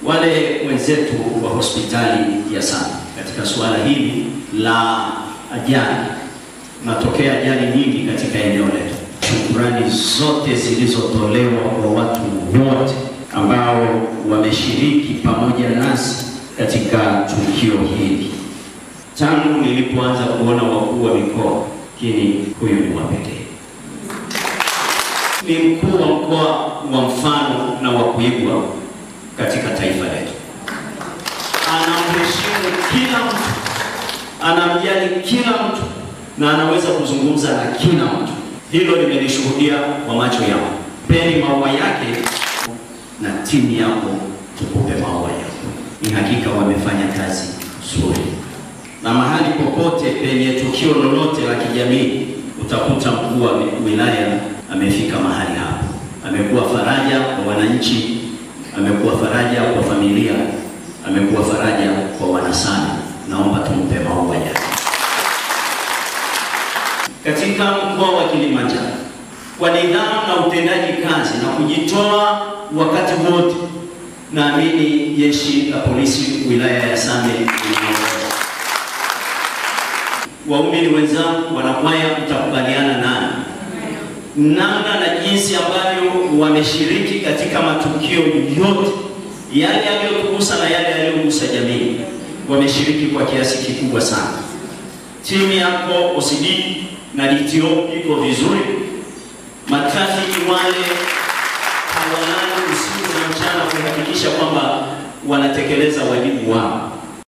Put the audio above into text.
wale wenzetu wa hospitali ya Same katika suala hili la ajali, matokeo ajali nyingi katika eneo letu. Shukrani zote zilizotolewa kwa watu wote ambao wameshiriki pamoja nasi katika tukio hili. Tangu nilipoanza kuona wakuu wa mikoa, lakini huyu ni wa pekee. Ni mkuu wa mkoa wa mfano na wa kuigwa katika taifa letu. Anamheshimu kila mtu, anamjali kila mtu, na anaweza kuzungumza na kila mtu. Hilo nimelishuhudia kwa macho yangu. Peni maua yake na timu yako tukupe maua yako. Ni hakika wamefanya kazi nzuri. Na mahali popote penye tukio lolote la kijamii utakuta mkuu wa wilaya amefika mahali hapo. Amekuwa faraja kwa wananchi, amekuwa faraja kwa familia, amekuwa faraja kwa wanasana. Naomba tumpe maua yake. Katika mkoa wa Kilimanjaro, kwa nidhamu na utendaji kazi na kujitoa wakati wote, naamini jeshi la polisi wilaya ya Same waumini wenzangu, wanakwaya, mtakubaliana nani namna na jinsi ambavyo wameshiriki katika matukio yote yale yaliyotugusa na yale yaliyogusa jamii. Wameshiriki kwa kiasi kikubwa sana. Timu yako OCD na DTO iko vizuri. Matrafiki wale hawalali usiku na mchana kuhakikisha kwamba wanatekeleza wajibu wao.